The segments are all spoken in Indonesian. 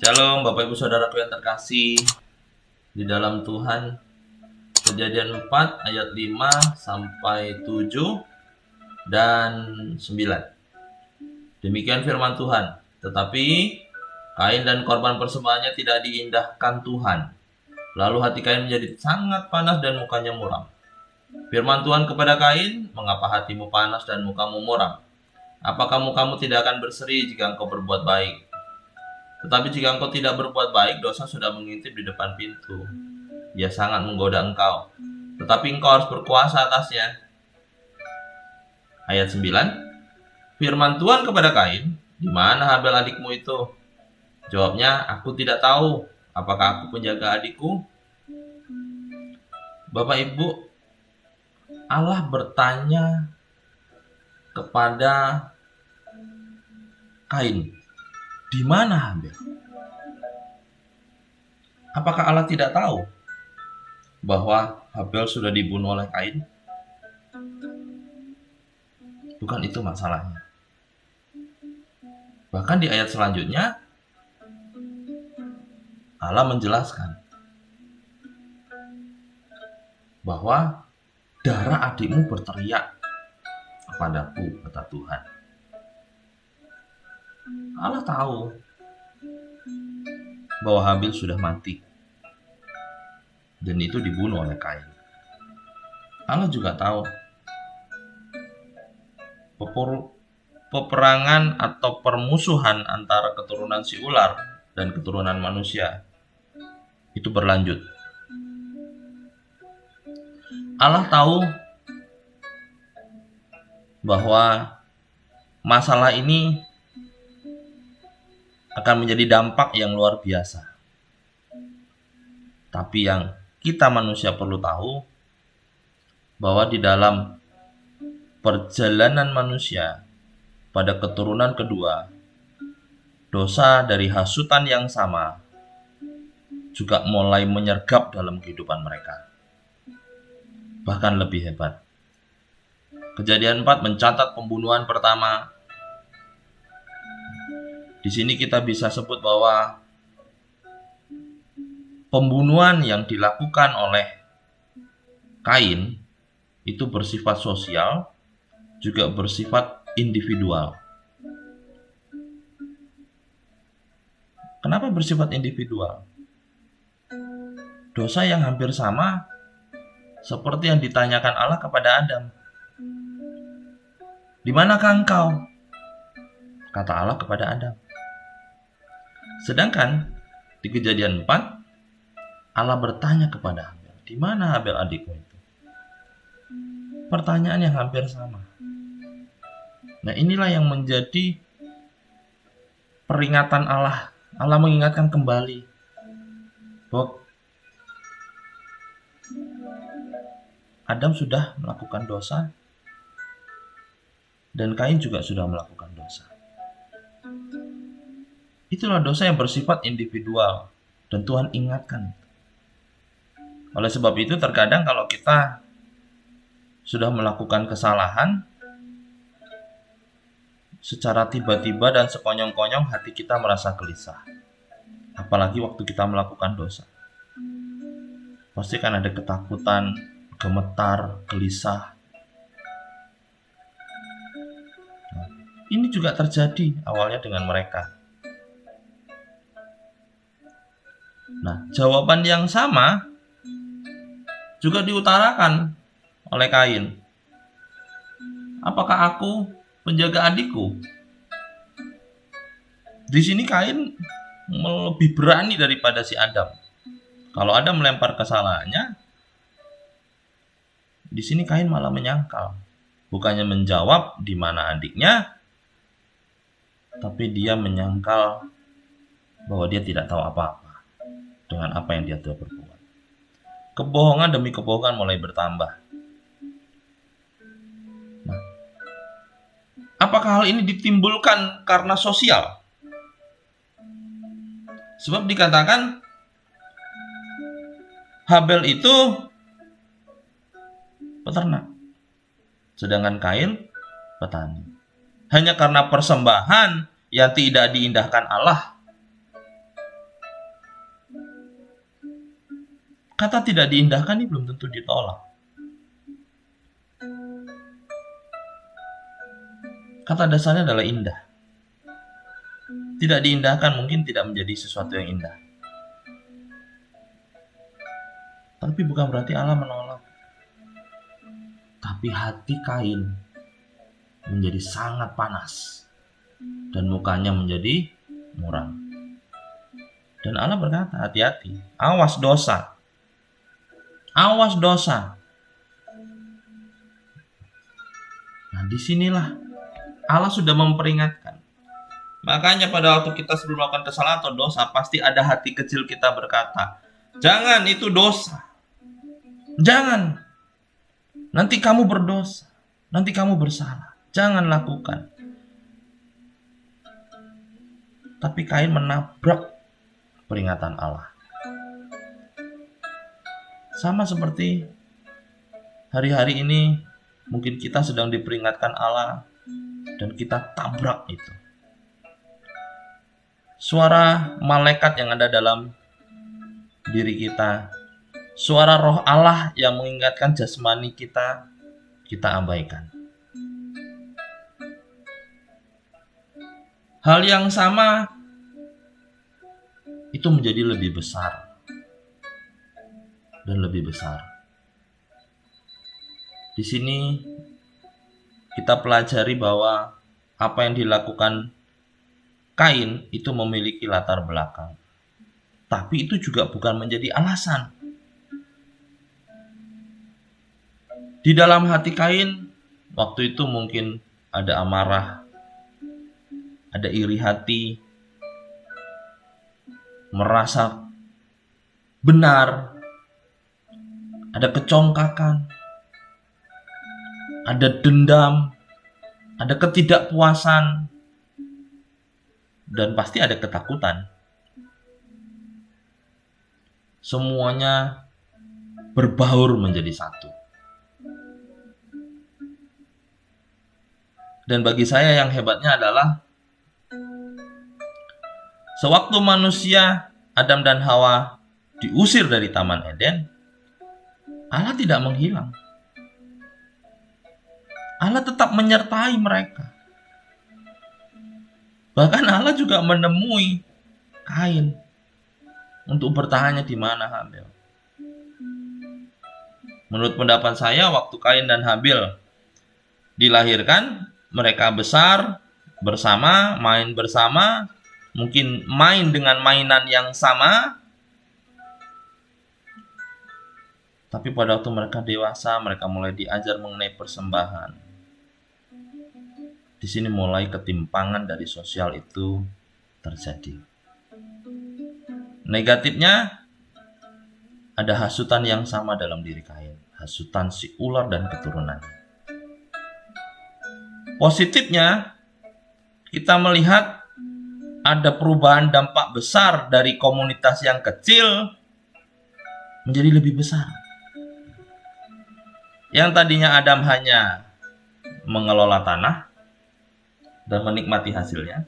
Shalom Bapak Ibu Saudaraku yang terkasih di dalam Tuhan. Kejadian 4 ayat 5 sampai 7 dan 9. Demikian firman Tuhan. Tetapi Kain dan korban persembahannya tidak diindahkan Tuhan. Lalu hati Kain menjadi sangat panas dan mukanya muram. Firman Tuhan kepada Kain, "Mengapa hatimu panas dan mukamu muram? Apakah mukamu tidak akan berseri jika engkau berbuat baik? Tetapi jika engkau tidak berbuat baik, dosa sudah mengintip di depan pintu. Ia sangat menggoda engkau, tetapi engkau harus berkuasa atasnya." Ayat 9. Firman Tuhan kepada Kain, "Di mana Habel adikmu itu?" Jawabnya, "Aku tidak tahu. Apakah aku penjaga adikku?" Bapak Ibu, Allah bertanya kepada Kain, "Di mana Habel?" Apakah Allah tidak tahu bahwa Habel sudah dibunuh oleh Kain? Bukan itu masalahnya. Bahkan di ayat selanjutnya, Allah menjelaskan bahwa darah adikmu berteriak kepadaku, kata Tuhan. Allah tahu bahwa Habil sudah mati dan itu dibunuh oleh Kain. Allah juga tahu peperangan atau permusuhan antara keturunan si ular dan keturunan manusia itu berlanjut. Allah tahu bahwa masalah ini akan menjadi dampak yang luar biasa. Tapi yang kita manusia perlu tahu bahwa di dalam perjalanan manusia pada keturunan kedua, dosa dari hasutan yang sama juga mulai menyergap dalam kehidupan mereka. Bahkan lebih hebat. Kejadian 4 mencatat pembunuhan pertama. Di sini kita bisa sebut bahwa pembunuhan yang dilakukan oleh Kain itu bersifat sosial, juga bersifat individual. Kenapa bersifat individual? Dosa yang hampir sama seperti yang ditanyakan Allah kepada Adam. "Di manakah engkau?" kata Allah kepada Adam. Sedangkan di Kejadian 4, Allah bertanya kepada Habel, "Di mana Habel adikmu itu?" Pertanyaan yang hampir sama. Nah, inilah yang menjadi peringatan Allah. Allah mengingatkan kembali bahwa Adam sudah melakukan dosa dan Kain juga sudah melakukan dosa. Itulah dosa yang bersifat individual dan Tuhan ingatkan. Oleh sebab itu terkadang kalau kita sudah melakukan kesalahan, secara tiba-tiba dan sekonyong-konyong hati kita merasa gelisah. Apalagi waktu kita melakukan dosa. Pasti kan ada ketakutan, gemetar, gelisah. Nah, ini juga terjadi awalnya dengan mereka. Nah, jawaban yang sama juga diutarakan oleh Kain. "Apakah aku penjaga adikku?" Di sini Kain lebih berani daripada si Adam. Kalau Adam melempar kesalahannya, di sini Kain malah menyangkal. Bukannya menjawab di mana adiknya, tapi dia menyangkal bahwa dia tidak tahu apa-apa dengan apa yang dia telah berbuat. Kebohongan demi kebohongan mulai bertambah. Nah, apakah hal ini ditimbulkan karena sosial? Sebab dikatakan Habel itu peternak, sedangkan Kain petani. Hanya karena persembahan yang tidak diindahkan Allah, Kata tidak diindahkan ini belum tentu ditolak. Kata dasarnya adalah indah. Tidak diindahkan mungkin tidak menjadi sesuatu yang indah. Tapi bukan berarti Allah menolak. Tapi hati Kain menjadi sangat panas dan mukanya menjadi muram. Dan Allah berkata, hati-hati, awas dosa. Awas dosa. Nah, disinilah Allah sudah memperingatkan. Makanya pada waktu kita sebelum melakukan kesalahan atau dosa, pasti ada hati kecil kita berkata, jangan, itu dosa. Jangan. Nanti kamu berdosa. Nanti kamu bersalah. Jangan lakukan. Tapi Kain menabrak peringatan Allah. Sama seperti hari-hari ini, mungkin kita sedang diperingatkan Allah dan kita tabrak itu. Suara malaikat yang ada dalam diri kita, suara roh Allah yang mengingatkan jasmani kita abaikan. Hal yang sama itu menjadi lebih besar dan lebih besar. Di sini kita pelajari bahwa apa yang dilakukan Kain itu memiliki latar belakang. Tapi itu juga bukan menjadi alasan. Di dalam hati Kain, waktu itu mungkin ada amarah, ada iri hati, merasa benar, ada kecongkakan, ada dendam, ada ketidakpuasan, dan pasti ada ketakutan. Semuanya berbaur menjadi satu. Dan bagi saya yang hebatnya adalah sewaktu manusia Adam dan Hawa diusir dari Taman Eden, Allah tidak menghilang. Allah tetap menyertai mereka. Bahkan Allah juga menemui Kain untuk bertanya di mana Habil. Menurut pendapat saya, waktu Kain dan Habil dilahirkan, mereka besar bersama, main bersama, mungkin main dengan mainan yang sama. Tapi pada waktu mereka dewasa, mereka mulai diajar mengenai persembahan. Di sini mulai ketimpangan dari sosial itu terjadi. Negatifnya, ada hasutan yang sama dalam diri Kain. Hasutan si ular dan keturunannya. Positifnya, kita melihat ada perubahan dampak besar dari komunitas yang kecil menjadi lebih besar. Yang tadinya Adam hanya mengelola tanah dan menikmati hasilnya.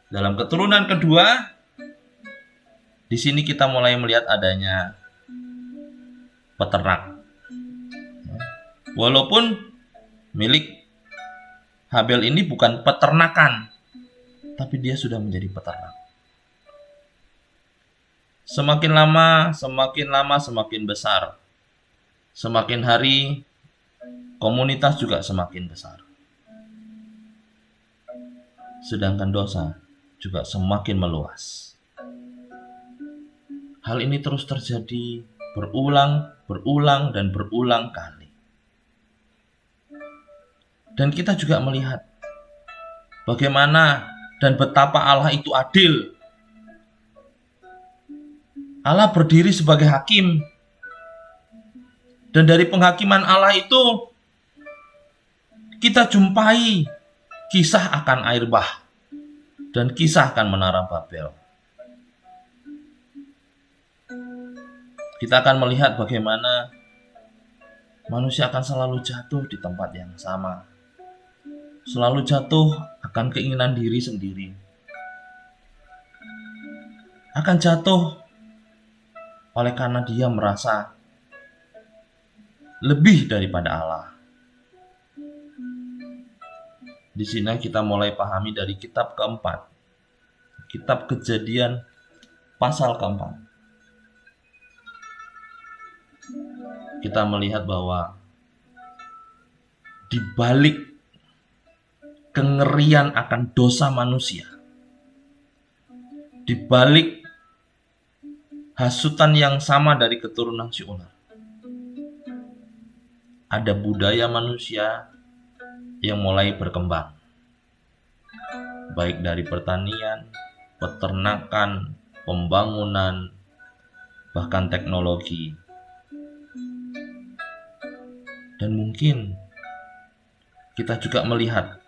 Dalam keturunan kedua, di sini kita mulai melihat adanya peternak. Walaupun milik Habil ini bukan peternakan, tapi dia sudah menjadi peternak. Semakin lama, semakin besar. Semakin hari, komunitas juga semakin besar. Sedangkan dosa juga semakin meluas. Hal ini terus terjadi berulang kali. Dan kita juga melihat bagaimana dan betapa Allah itu adil. Allah berdiri sebagai hakim. Dan dari penghakiman Allah itu kita jumpai kisah akan air bah dan kisah akan menara Babel. Kita akan melihat bagaimana manusia akan selalu jatuh di tempat yang sama. Selalu jatuh akan keinginan diri sendiri. Akan jatuh oleh karena dia merasa lebih daripada Allah. Di sini kita mulai pahami dari kitab keempat, kitab Kejadian pasal keempat. Kita melihat bahwa di balik kengerian akan dosa manusia, di balik hasutan yang sama dari keturunan si ular, ada budaya manusia yang mulai berkembang, baik dari pertanian, peternakan, pembangunan, bahkan teknologi. Dan mungkin kita juga melihat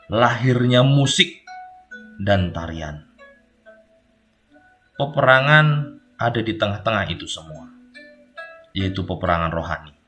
lahirnya musik dan tarian. Peperangan ada di tengah-tengah itu semua, yaitu peperangan rohani.